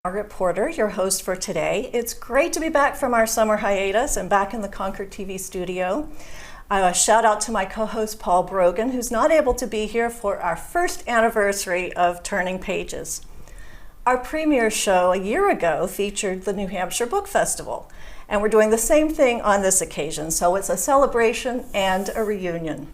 Margaret Porter, your host for today. It's great to be back from our summer hiatus and back in the Concord TV studio. Shout out to my co-host Paul Brogan, who's not able to be here for our first anniversary of Turning Pages. Our premiere show a year ago featured the New Hampshire Book Festival, and we're doing the same thing on this occasion, so it's a celebration and a reunion.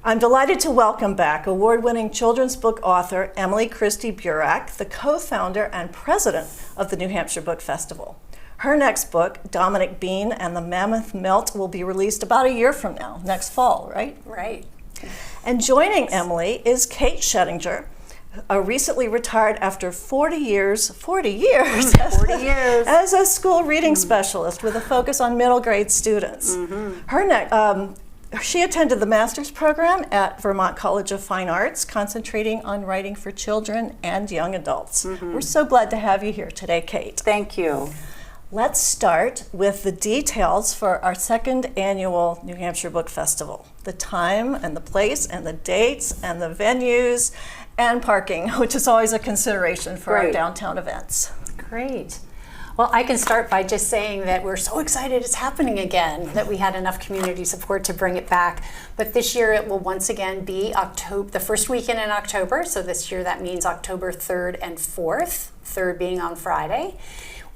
I'm delighted to welcome back award-winning children's book author Emilie Christie Burack, the co-founder and president of the New Hampshire Book Festival. Her next book, Dominic Bean and the Mammoth Melt, will be released about a year from now, next fall, right? Right. And joining Emilie is Kate Shoedinger, recently retired after 40 years as a school reading specialist with a focus on middle grade students. She attended the master's program at Vermont College of Fine Arts, concentrating on writing for children and young adults. We're so glad to have you here today, Kate. Thank you. Let's start with the details for our second annual New Hampshire Book Festival. The time and the place and the dates and the venues and parking, which is always a consideration for our downtown events. Great. Well, I can start by just saying that we're so excited it's happening again, that we had enough community support to bring it back. But this year it will once again be the first weekend in October. So this year that means October 3rd and 4th, 3rd being on Friday.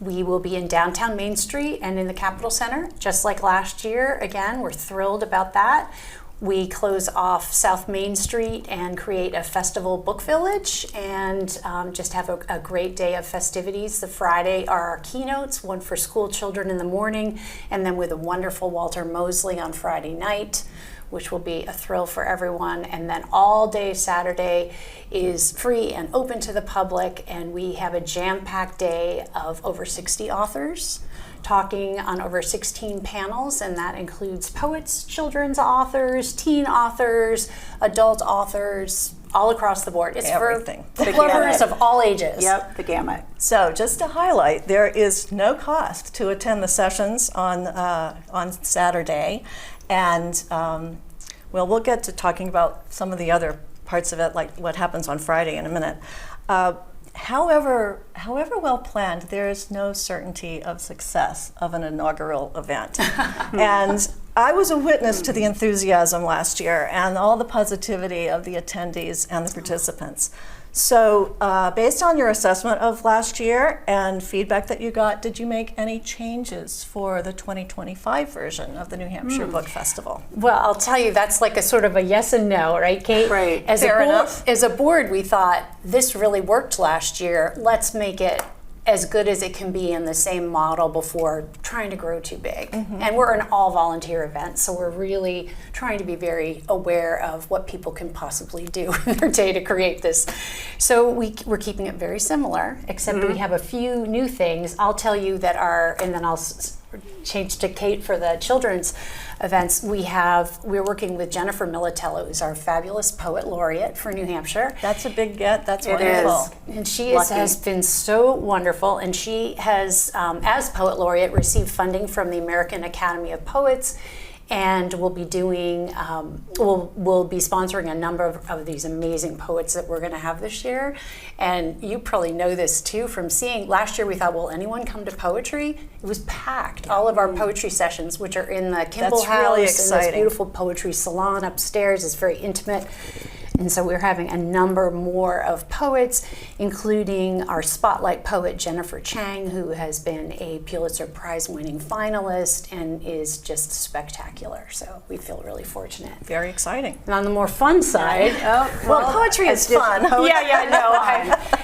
We will be in downtown Main Street and in the Capitol Center, just like last year. Again, we're thrilled about that. We close off South Main Street and create a festival book village and just have a great day of festivities. The Friday are our keynotes, one for school children in the morning, and then with a wonderful Walter Mosley on Friday night, which will be a thrill for everyone. And then all day Saturday is free and open to the public, and we have a jam-packed day of over 60 authors talking on over 16 panels, and that includes poets, children's authors, teen authors, adult authors, all across the board. It's everything. For book lovers of all ages. Yep, the gamut. So just to highlight, there is no cost to attend the sessions on Saturday, and we'll get to talking about some of the other parts of it, like what happens on Friday in a minute. However well planned, there is no certainty of success of an inaugural event. And I was a witness to the enthusiasm last year and all the positivity of the attendees and the participants. So based on your assessment of last year and feedback that you got, did you make any changes for the 2025 version of the New Hampshire Book Festival? Well, I'll tell you, that's like a sort of a yes and no, right, Kate? Right. Fair enough. As a board, we thought this really worked last year. Let's make it as good as it can be in the same model before trying to grow too big. And we're an all-volunteer event, so we're really trying to be very aware of what people can possibly do in their day to create this. So we're keeping it very similar, except we have a few new things. I'll tell you that and then I'll change to Kate for the children's events. We're working with Jennifer Militello, who's our fabulous poet laureate for New Hampshire. That's a big get. That's wonderful. And she has been so wonderful, and she has, as poet laureate, received funding from the American Academy of Poets, and we'll be doing, we'll be sponsoring a number of these amazing poets that we're going to have this year. And you probably know this too from seeing, last year we thought, will anyone come to poetry? It was packed. All of our poetry sessions, which are in the Kimball House, really in exciting. this beautiful poetry salon upstairs, is very intimate. And so we're having a number more of poets, including our spotlight poet, Jennifer Chang, who has been a Pulitzer Prize winning finalist and is just spectacular. So we feel really fortunate. Very exciting. And on the more fun side, well, poetry is fun.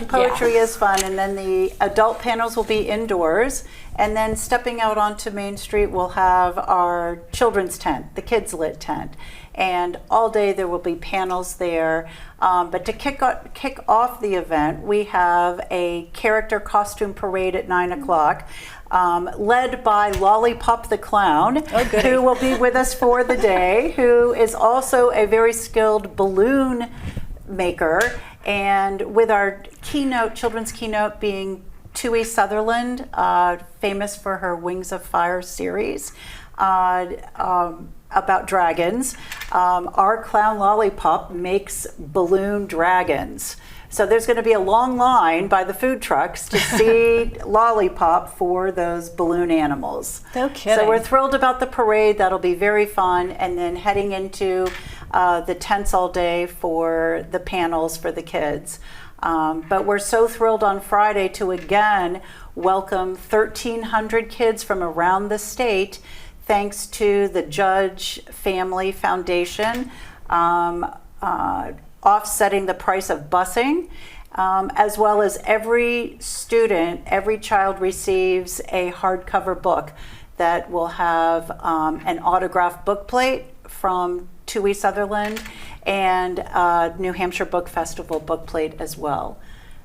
Poetry is fun, and then the adult panels will be indoors. And then stepping out onto Main Street, we'll have our children's tent, the kids' lit tent. And all day there will be panels there. But to kick off the event, we have a character costume parade at 9 o'clock, led by Lollipop the Clown, who will be with us for the day, who is also a very skilled balloon maker. And with our keynote, children's keynote being Tui Sutherland, famous for her Wings of Fire series, about dragons. Our clown Lollipop makes balloon dragons. So there's going to be a long line by the food trucks to see Lollipop for those balloon animals. No kidding. So we're thrilled about the parade. That'll be very fun. And then heading into the tents all day for the panels for the kids. But we're so thrilled on Friday to again welcome 1,300 kids from around the state, thanks to the Judge Family Foundation offsetting the price of busing, as well as every student, every child receives a hardcover book that will have an autographed book plate from Tui Sutherland and New Hampshire Book Festival book plate as well.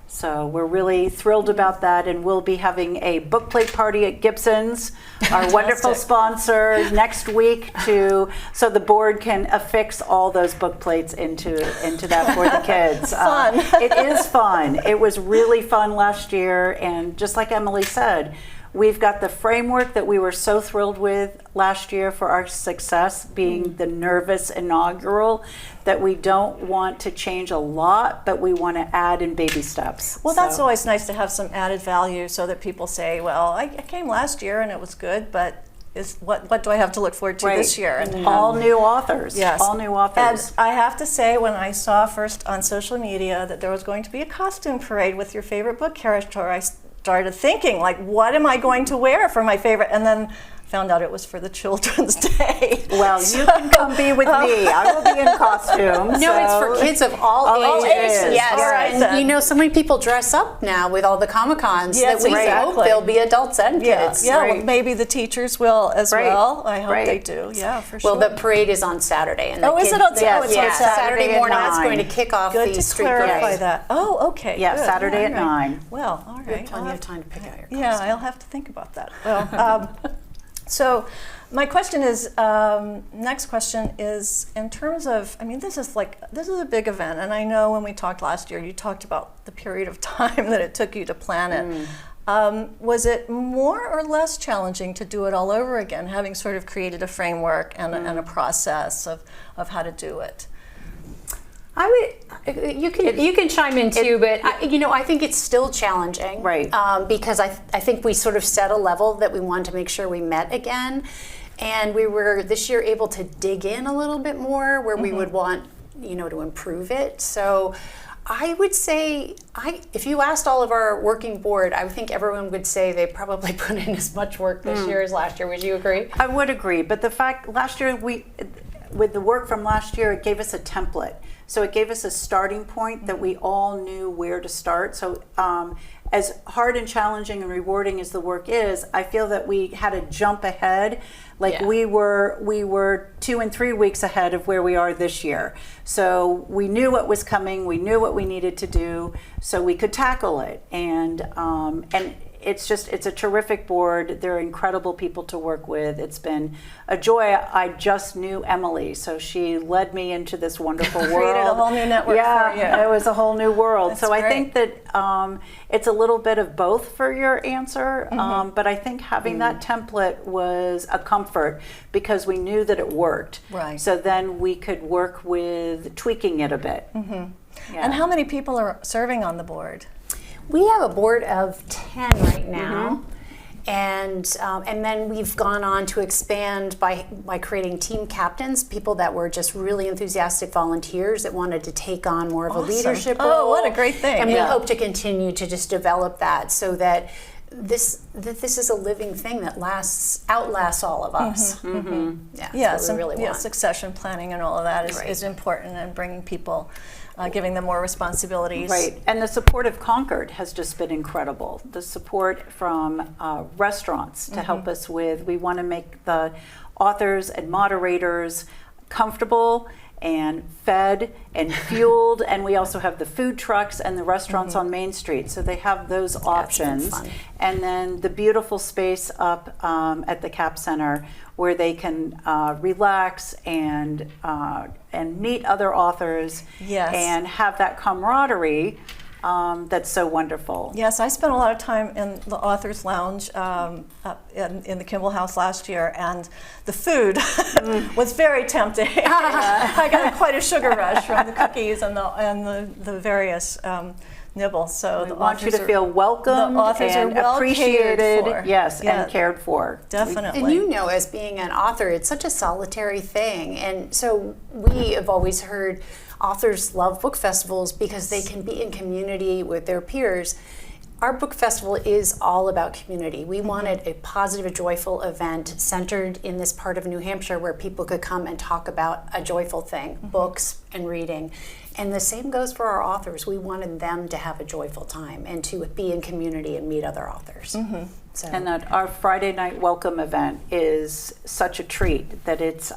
So we're really thrilled about that, and we'll be having a book plate party at Gibson's, our wonderful sponsor, next week, so the board can affix all those book plates into that for the kids. Fun. It is fun. It was really fun last year, and just like Emilie said, we've got the framework that we were so thrilled with last year for our success, being the nervous inaugural, that we don't want to change a lot, but we want to add in baby steps. Well, that's always nice to have some added value so that people say, well, I came last year and it was good, but what do I have to look forward to this year? And all new authors. Yes. All new authors. And I have to say, when I saw first on social media that there was going to be a costume parade with your favorite book character, I started thinking, like, what am I going to wear for my favorite? And then found out it was for the Children's Day. Well, you can come be with me. I will be in costume. No, it's for kids of all ages. Yes, All right, and then. you know, so many people dress up now with all the Comic-Cons Yes, that we exactly. hope there'll be adults and kids. Yeah, Right. well, maybe the teachers will as Right. well. I hope Right. they do. Yeah, for sure. Well, the parade is on Saturday. And the is it kids- on Saturday? Yes, Oh, it's yeah, on Saturday at morning. That's 9. going to kick off Good the to street clarify parade. that. Oh, okay. Yeah, good. Saturday at All right. 9. Well, all You have right. plenty of time to pick out your costume. Yeah, I'll have to think about that. Well, so my question is, next question is, in terms of, I mean, this is a big event, and I know when we talked last year, you talked about the period of time that it took you to plan it. Was it more or less challenging to do it all over again, having sort of created a framework and a process of how to do it? You can chime in too, but I think it's still challenging, Right. Because I think we sort of set a level that we wanted to make sure we met again, and we were this year able to dig in a little bit more where we would want to improve it. So I would say, if you asked all of our working board, I think everyone would say they probably put in as much work this year as last year. Would you agree? I would agree, but the fact last year with the work from last year, it gave us a template. So it gave us a starting point that we all knew where to start. So as hard and challenging and rewarding as the work is, I feel that we had to jump ahead. Like we were 2 and 3 weeks ahead of where we are this year. So we knew what was coming. We knew what we needed to do, so we could tackle it. And it's a terrific board. They're incredible people to work with. It's been a joy. I just knew Emilie, so she led me into this wonderful world. Created a whole new network for you. It was a whole new world. That's so I great. think that it's a little bit of both for your answer, but I think having that template was a comfort because we knew that it worked. Right. So then we could work with tweaking it a bit. Yeah. And how many people are serving on the board? We have a board of 10 right now, and then we've gone on to expand by creating team captains, people that were just really enthusiastic volunteers that wanted to take on more of a leadership role. Oh, what a great thing. And we Yeah. hope to continue to just develop that so that this is a living thing that outlasts all of us. Yeah, that's what we really want. Succession planning and all of that is, Right. is important, and bringing people, giving them more responsibilities. Right, and the support of Concord has just been incredible. The support from restaurants to help us with, we want to make the authors and moderators comfortable and fed and fueled, and we also have the food trucks and the restaurants on Main Street, so they have those options. fun. And then the beautiful space up at the Cap Center where they can relax and meet other authors Yes. and have that camaraderie that's so wonderful. Yes, I spent a lot of time in the Authors Lounge in the Kimball House last year, and the food was very tempting. I got quite a sugar rush from the cookies and the various nibbles. So We want you to feel welcome and appreciated, yes, and cared for. Definitely. And you know, as being an author, it's such a solitary thing. And so we have always heard authors love book festivals because they can be in community with their peers. Our book festival is all about community. We wanted a positive, a joyful event centered in this part of New Hampshire where people could come and talk about a joyful thing, books and reading. And the same goes for our authors. We wanted them to have a joyful time and to be in community and meet other authors. So. And that our Friday night welcome event is such a treat that it's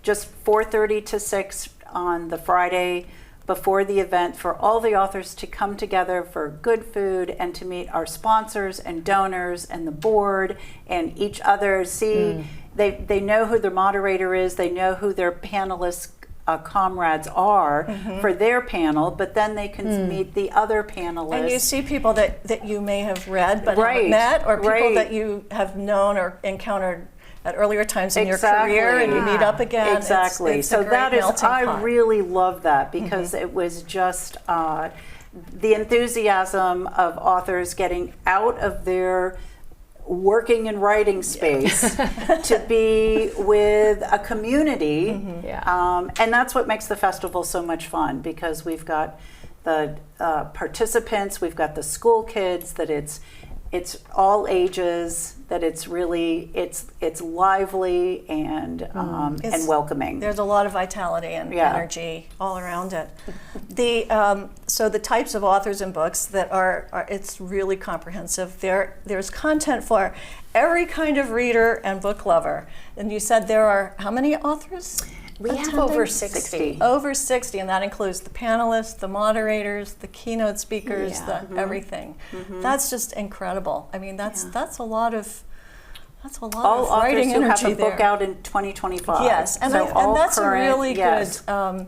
just 4:30 to 6 on the Friday before the event for all the authors to come together for good food and to meet our sponsors and donors and the board and each other. They know who the moderator is, they know who their panelists comrades are for their panel, but then they can meet the other panelists. And you see people that you may have read but haven't met, or people that you have known or encountered at earlier times in your career, and you meet up again. Exactly. It's so a great that is, melting I pot. really love that because it was just the enthusiasm of authors getting out of their working and writing space to be with a community. And that's what makes the festival so much fun, because we've got the participants, we've got the school kids, that it's all ages, that it's really it's lively and welcoming. There's a lot of vitality and energy all around it. So the types of authors and books that are it's really comprehensive. There's content for every kind of reader and book lover. And you said there are how many authors? We have over 60. Over 60, and that includes the panelists, the moderators, the keynote speakers, everything. That's just incredible. I mean, that's a lot of all writing authors who energy have a there. book out in 2025. Yes, and, so and that's current, a really good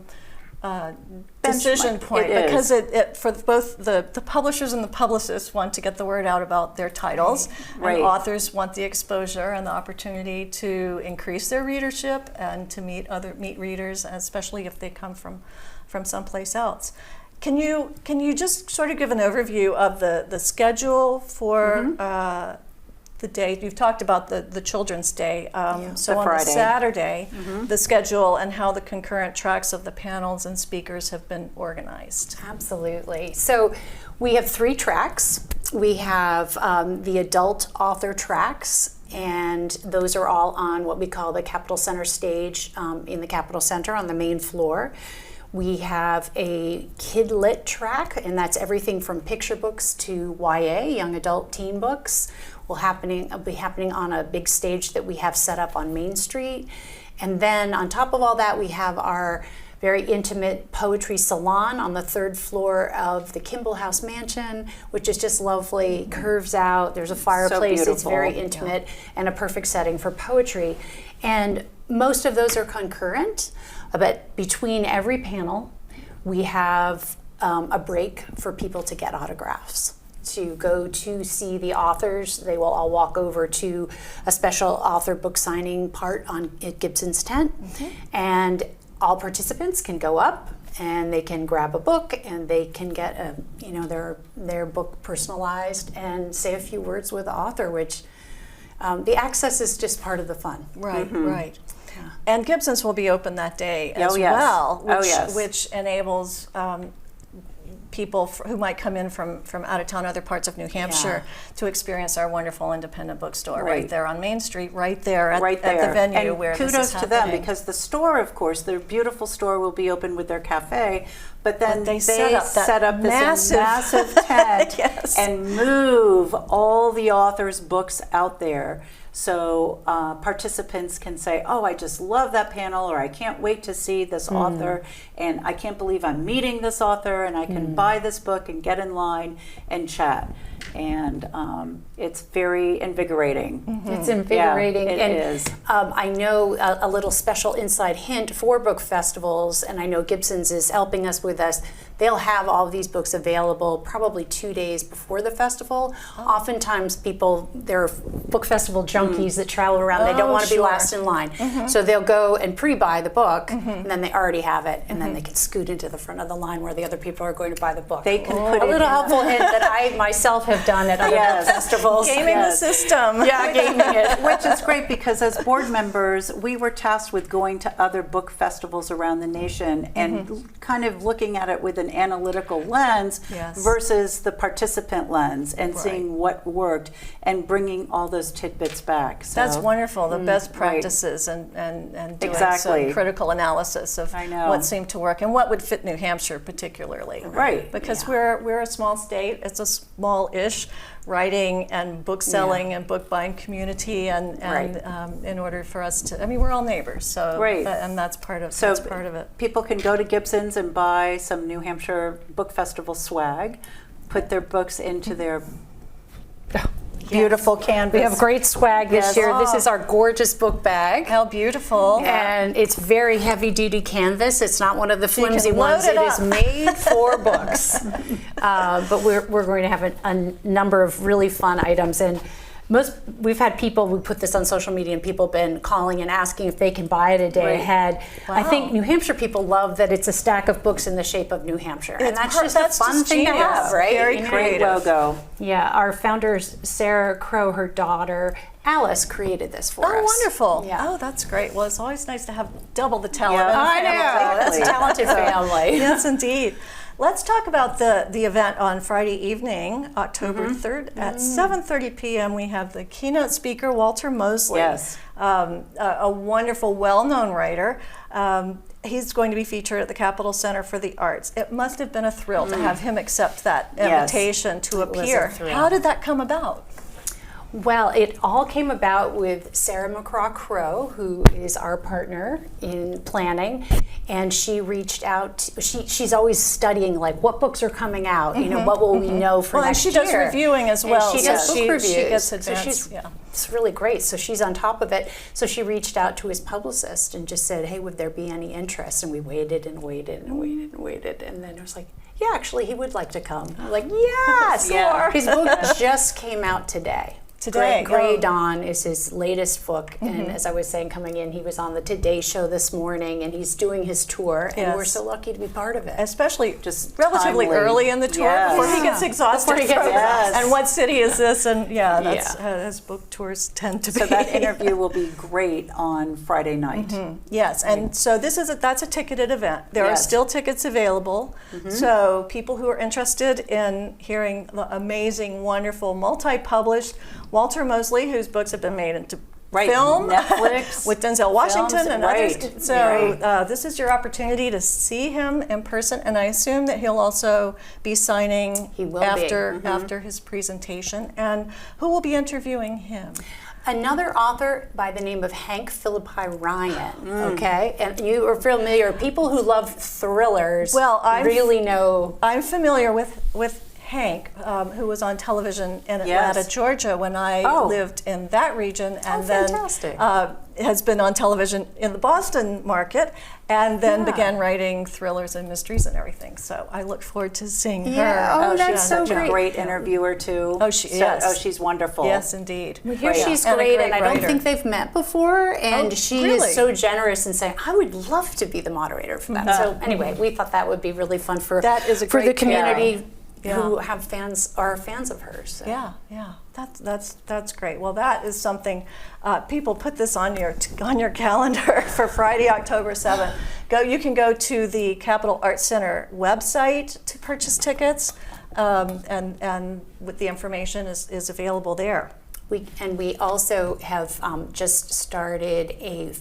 decision point, because it for both the publishers and the publicists want to get the word out about their titles, and authors want the exposure and the opportunity to increase their readership and to meet readers, especially if they come from someplace else. Can you just sort of give an overview of the schedule for the day? You've talked about the Children's Day. So on Friday. the Saturday, the schedule and how the concurrent tracks of the panels and speakers have been organized. Absolutely. So we have 3 tracks. We have the adult author tracks, and those are all on what we call the Capitol Center stage in the Capitol Center on the main floor. We have a kid lit track, and that's everything from picture books to YA, young adult teen books. Will be happening on a big stage that we have set up on Main Street. And then on top of all that, we have our very intimate poetry salon on the 3rd floor of the Kimball House Mansion, which is just lovely, curves out, there's a fireplace, it's very intimate, and a perfect setting for poetry. And most of those are concurrent, but between every panel, we have a break for people to get autographs. To go to see the authors. They will all walk over to a special author book signing part at Gibson's tent, and all participants can go up and they can grab a book and they can get their book personalized and say a few words with the author, which the access is just part of the fun. Right, right. Yeah. And Gibson's will be open that day as which enables people who might come in from out of town, other parts of New Hampshire, to experience our wonderful independent bookstore right there on Main Street, right there at the venue and where kudos this is to happening. them, because the store, of course, their beautiful store will be open with their cafe, but then they set up this massive tent and move all the authors' books out there. So participants can say, oh, I just love that panel, or I can't wait to see this author, and I can't believe I'm meeting this author, and I can buy this book and get in line and chat. and it's very invigorating. It's invigorating. Yeah, it is. I know a little special inside hint for book festivals, and I know Gibson's is helping us with this. They'll have all of these books available probably 2 days before the festival. Oftentimes people, there are book festival junkies that travel around. They don't want to be last in line. So they'll go and pre-buy the book, and then they already have it, and then they can scoot into the front of the line where the other people are going to buy the book. They can put a it little in helpful hint that I myself have done at other book festivals. Gaming the system. Yeah, gaming it. Which is great because as board members, we were tasked with going to other book festivals around the nation and kind of looking at it with an analytical lens versus the participant lens and seeing what worked and bringing all those tidbits back. So, That's wonderful, the best practices and doing some critical analysis of what seemed to work and what would fit New Hampshire particularly. Right. Because we're a small state, it's a small-ish writing and book selling and book buying community, and in order for us to, I mean, we're all neighbors, so and that's part of it. People can go to Gibson's and buy some New Hampshire Book Festival swag, put their books into their beautiful canvas. We have great swag this year. This is our gorgeous book bag. How beautiful. And it's very heavy duty canvas. It's not one of the flimsy ones. It is made for books. But we're going to have a number of really fun items. And we've had people, we put this on social media, and people have been calling and asking if they can buy it a day ahead. Wow. I think New Hampshire people love that it's a stack of books in the shape of New Hampshire. And that's just a fun thing to have, right? Very creative logo. Yeah, our founder, Sarah Crow, her daughter, Alice, created this for us. Oh, wonderful. Yeah. Oh, that's great. Well, it's always nice to have double the talent. I know. That's a talented family. Yes, indeed. Let's talk about the event on Friday evening, October 3rd at 7:30 p.m. We have the keynote speaker, Walter Mosley, a wonderful, well-known writer. He's going to be featured at the Capitol Center for the Arts. It must have been a thrill to have him accept that invitation to appear. How did that come about? Well, it all came about with Sarah McCraw Crow, who is our partner in planning, and she reached out. She's always studying, like, what books are coming out. You know, what will we know for next year? And she does reviewing as well. And she does book reviews. She gets advanced. It's really great. So she's on top of it. So she reached out to his publicist and just said, "Hey, would there be any interest?" And we waited and waited and waited and waited, and then it was like, "Yeah, actually, he would like to come." I'm like, "Yes!" His book just came out today. Grey Dawn is his latest book, and as I was saying coming in, he was on the Today Show this morning, and he's doing his tour, and we're so lucky to be part of it. Especially just relatively early in the tour before he gets exhausted. And what city is this? And his book tours tend to be. So that interview will be great on Friday night. Yes, and so that's a ticketed event. There are still tickets available. So people who are interested in hearing the amazing, wonderful, multi-published Walter Mosley, whose books have been made into film, Netflix, with Denzel Washington and others. So this is your opportunity to see him in person, and I assume that he'll also be signing after his presentation. And who will be interviewing him? Another author by the name of Hank Philippi Ryan, okay? And you are familiar, people who love thrillers really know. I'm familiar with Hank, who was on television in Atlanta, Georgia, when I lived in that region, and then has been on television in the Boston market, and then began writing thrillers and mysteries and everything. So I look forward to seeing her. Oh, that's so great. A great interviewer too. Oh, she's wonderful. Yes, indeed. We hear she's great, and I don't think they've met before, and she is so generous in saying, I would love to be the moderator for that. So anyway, we thought that would be really fun for the community. Who have are fans of hers. So. Yeah, that's great. Well, that is something. People put this on your calendar for Friday, October 7th. You can go to the Capitol Arts Center website to purchase tickets, and with the information is available there. We also have just started a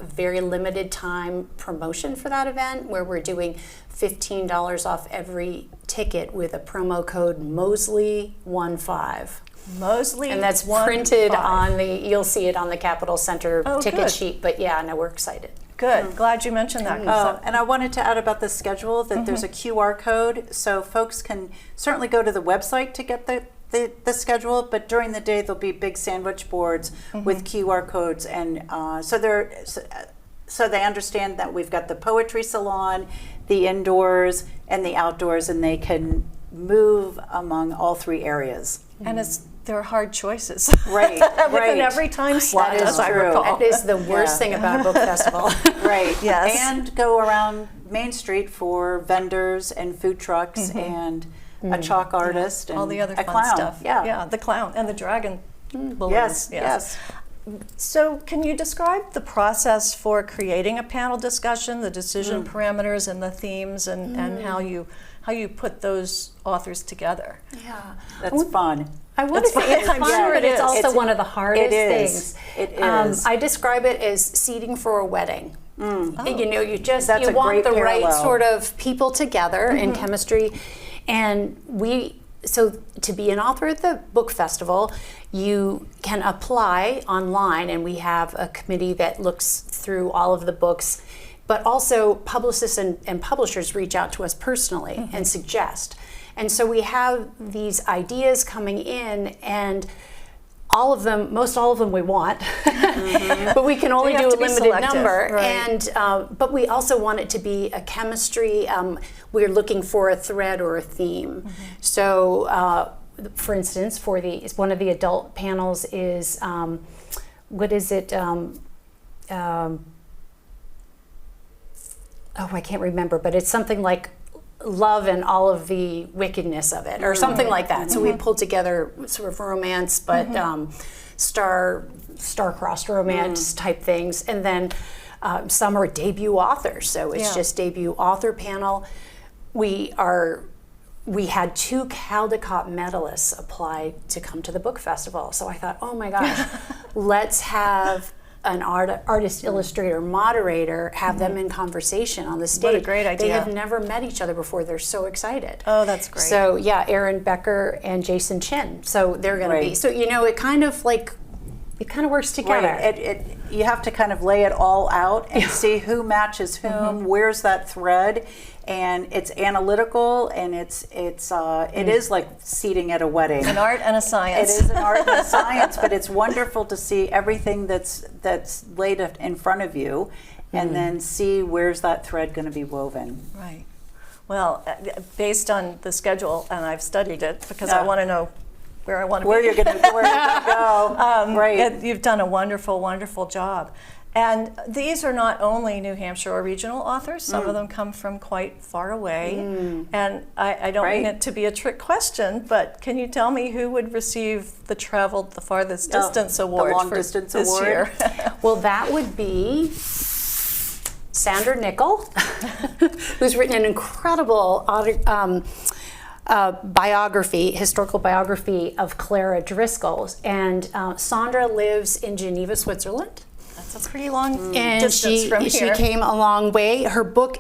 very limited time promotion for that event, where we're doing $15 off every ticket with a promo code Mosley15. Mosley, and that's printed on you'll see it on the Capitol Center ticket sheet. But we're excited. Good. Glad you mentioned that. And I wanted to add about the schedule that there's a QR code, so folks can certainly go to the website to get the the schedule, but during the day there'll be big sandwich boards with QR codes, and so they understand that we've got the poetry salon, the indoors, and the outdoors, and they can move among all three areas. And there are hard choices. Right, Within every time slot, That is as I true. recall. That is the worst thing about a book festival. Right. Yes. And go around Main Street for vendors and food trucks and a chalk artist and all the other a fun clown. stuff. Yeah. The clown and the dragon balloons. Yes. So can you describe the process for creating a panel discussion, the decision parameters and the themes, and how you put those authors together? Yeah. That's fun. I want to say it's I'm fun, sure but it it's is. also one of the hardest It is. things. It is. I describe it as seating for a wedding. You know, you That's want a great the right parallel. sort of people together in chemistry, and so to be an author at the book festival, you can apply online, and we have a committee that looks through all of the books, but also publicists and publishers reach out to us personally and suggest. And so we have these ideas coming in, and most all of them we want, but we can only You have do a to be limited selective, number. right. And but we also want it to be a chemistry. We're looking for a thread or a theme. So, for instance, one of the adult panels is what is it? I can't remember, but it's something like love and all of the wickedness of it, or something like that. So we pulled together sort of romance, but star-crossed romance type things, and then some are debut authors. So it's just debut author panel. We had 2 Caldecott medalists apply to come to the book festival. So I thought, oh my gosh, let's have an artist, illustrator, moderator, have them in conversation on the stage. What a great idea. They have never met each other before. They're so excited. Oh, that's great. So yeah, Aaron Becker and Jason Chin. So they're going to be. So it kind of works together. Right. You have to kind of lay it all out and see who matches whom, where's that thread, and it's analytical, and it is like seating at a wedding. An art and a science. It is an art and a science, but it's wonderful to see everything that's laid in front of you, and then see where's that thread going to be woven. Right. Well, based on the schedule, and I've studied it because I want to know where I want to be. Where you're going to go. Right. You've done a wonderful, wonderful job. And these are not only New Hampshire or regional authors. Some of them come from quite far away. And I don't mean it to be a trick question, but can you tell me who would receive the Traveled the Farthest Distance Award the long for distance this award? year? Well, that would be Sandra Nickel, who's written an incredible historical biography of Clara Driscoll. And Sandra lives in Geneva, Switzerland. That's a pretty long And distance from she here. came a long way. Her book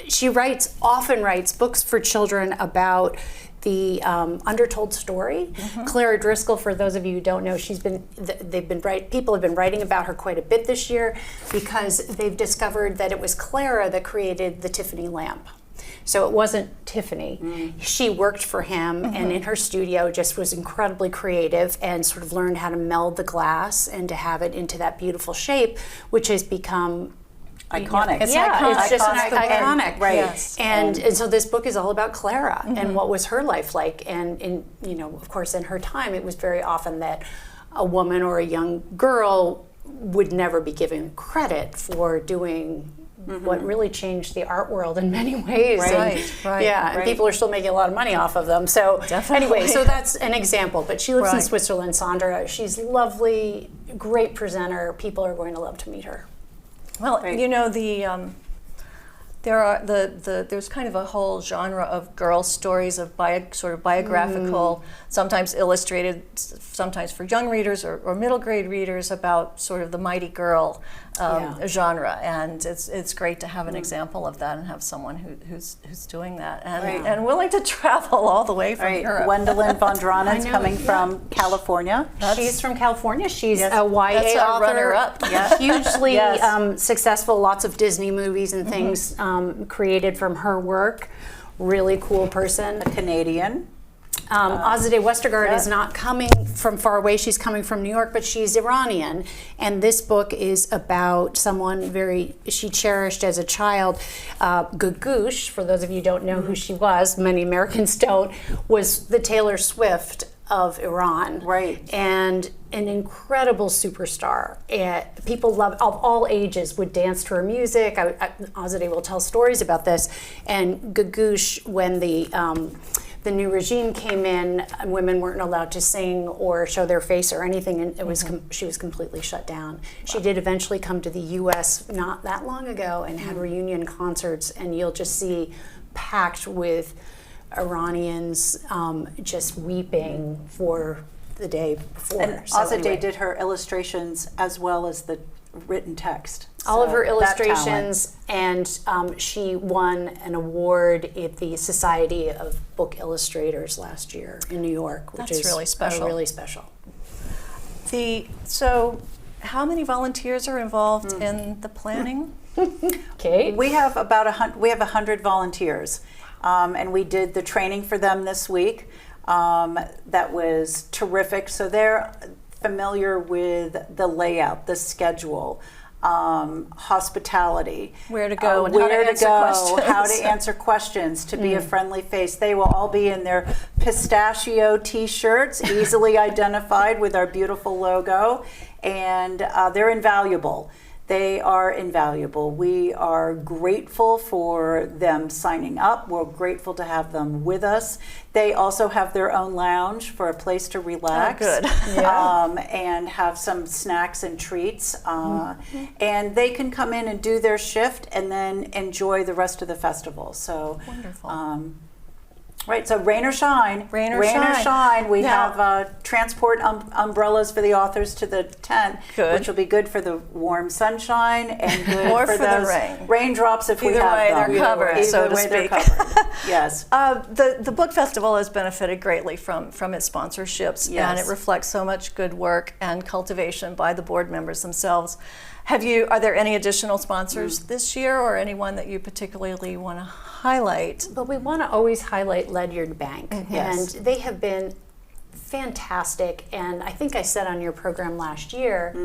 she often writes books for children about the undertold story. Clara Driscoll, for those of you who don't know, people have been writing about her quite a bit this year because they've discovered that it was Clara that created the Tiffany lamp. So it wasn't Tiffany. She worked for him and in her studio just was incredibly creative and sort of learned how to meld the glass and to have it into that beautiful shape, which has become iconic. It's just iconic. Right. Yes. And so this book is all about Clara and what was her life like. And of course, in her time, it was very often that a woman or a young girl would never be given credit for doing what really changed the art world in many ways. Right. And people are still making a lot of money off of them. So Definitely. anyway, so that's an example. But she lives in Right. Switzerland, Sandra. She's lovely, great presenter. People are going to love to meet her. Well, there's kind of a whole genre of girl stories of sort of biographical, sometimes illustrated, sometimes for young readers or middle grade readers about sort of the mighty girl genre, and it's great to have an example of that and have someone who's doing that and willing to travel all the way from Europe. Gwendolyn von Dranitz I know, coming from California. She's from California. She's Yes. a YA That's our author, runner-up. hugely Yes. successful. Lots of Disney movies and things created from her work. Really cool person. Canadian. Azadeh Westergaard is not coming from far away. She's coming from New York, but she's Iranian. And this book is about someone she cherished as a child. Gagouche, for those of you who don't know who she was, many Americans don't, was the Taylor Swift of Iran. Right. And an incredible superstar. People of all ages would dance to her music. Azadeh will tell stories about this. And Gagouche, when the new regime came in, women weren't allowed to sing or show their face or anything, and it was she was completely shut down. Wow. She did eventually come to the U.S. not that long ago and had reunion concerts, and you'll just see packed with Iranians just weeping for the day before. And Azadeh did her illustrations as well as the written text. All of her illustrations, and she won an award at the Society of Book Illustrators last year in New York, which is really special. Really special. So how many volunteers are involved in the planning? Okay. We have about 100 volunteers, and we did the training for them this week. That was terrific. So they're familiar with the layout, the schedule, hospitality, where to go, and how to answer questions. How to answer questions, to be a friendly face. They will all be in their pistachio T-shirts, easily identified with our beautiful logo, and they're invaluable. They are invaluable. We are grateful for them signing up. We're grateful to have them with us. They also have their own lounge for a place to relax. Oh, good. And have some snacks and treats. And they can come in and do their shift and then enjoy the rest of the festival. So wonderful. Right, so rain or shine. Rain or shine. We have transport umbrellas for the authors to the tent, which will be good for the warm sunshine and good or for the those rain. Raindrops if we have them. them. They're covered, so to speak. Yes. The book festival has benefited greatly from its sponsorships, and it reflects so much good work and cultivation by the board members themselves. Are there any additional sponsors this year, or anyone that you particularly want to highlight? But we want to always highlight Ledyard Bank, Yes. and they have been fantastic. And I think I said on your program last year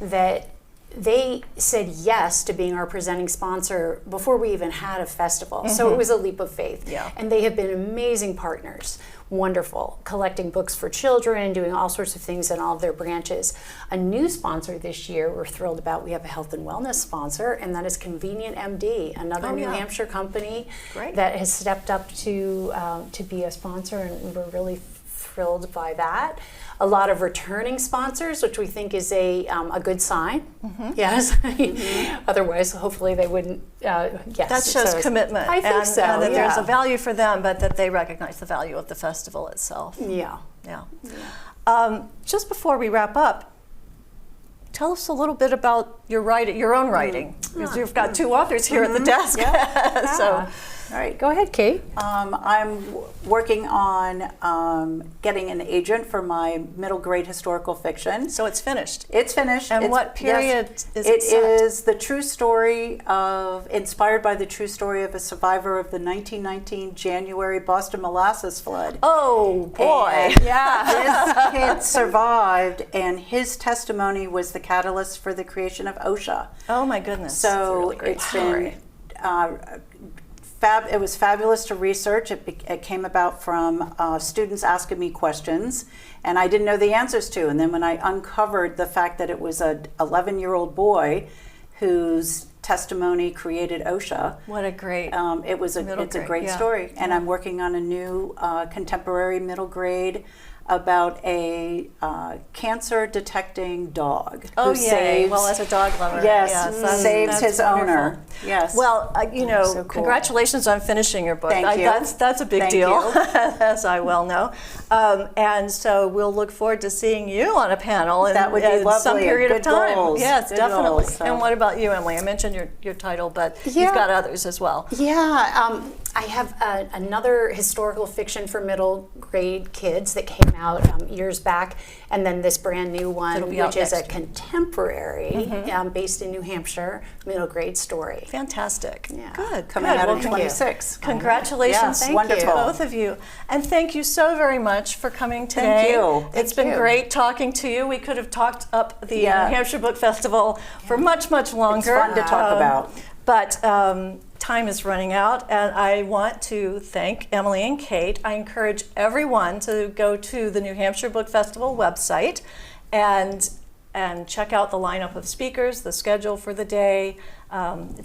that they said yes to being our presenting sponsor before we even had a festival. So it was a leap of faith. Yeah. And they have been amazing partners. Wonderful, collecting books for children, doing all sorts of things in all of their branches. A new sponsor this year we're thrilled about. We have a health and wellness sponsor, and that is Convenient MD, another New Hampshire company that has stepped up to be a sponsor, and we're really thrilled by that. A lot of returning sponsors, which we think is a good sign. Yes. Otherwise, hopefully they wouldn't. Yes. That shows commitment. I think so. And that there's a value for them, but that they recognize the value of the festival itself. Yeah. Just before we wrap up, tell us a little bit about your own writing, because you've got two authors here at the desk. So. All right. Go ahead, Kate. I'm working on getting an agent for my middle grade historical fiction. So it's finished. It's finished. And what period is it set? It is the true story inspired by the true story of a survivor of the 1919 January Boston molasses flood. Oh boy! This kid survived, and his testimony was the catalyst for the creation of OSHA. Oh my goodness! So it's been. It was fabulous to research. It came about from students asking me questions, and I didn't know the answers to. And then when I uncovered the fact that it was an 11-year-old boy whose testimony created OSHA. What a great it's a great story. And I'm working on a new contemporary middle grade about a cancer detecting dog. Oh, who yeah. Saves, well, as a dog lover. Saves his owner. Yes. Well, So cool. Congratulations on finishing your book. Thank you. That's a big deal, as I well know. And so we'll look forward to seeing you on a panel in that would be lovely. Some period of time. Goals. Yes, Good definitely. goals, so. And what about you, Emilie? I mentioned your title, but you've got others as well. Yeah. I have another historical fiction for middle grade kids that came out years back, and then this brand new one, It'll be out which is a next year. contemporary, based in New Hampshire, middle grade story. Fantastic. Yeah. Good. Coming good. out Well, in 26. Congratulations, Yes, thank wonderful. you, both of you. And thank you so very much for coming today. you. It's Thank been you. great talking to you. We could have talked up the Yeah. New Hampshire Book Festival for much, much longer. It's fun to talk about. But time is running out, and I want to thank Emilie and Kate. I encourage everyone to go to the New Hampshire Book Festival website and check out the lineup of speakers, the schedule for the day,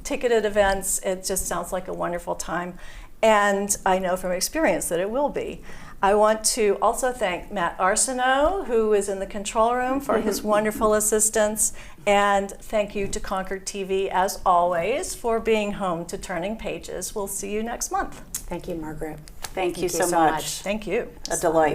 ticketed events. It just sounds like a wonderful time. And I know from experience that it will be. I want to also thank Matt Arsenault, who is in the control room, for his wonderful assistance. And thank you to Concord TV, as always, for being home to Turning Pages. We'll see you next month. Thank you, Margaret. Thank you so much. Thank you. A delight.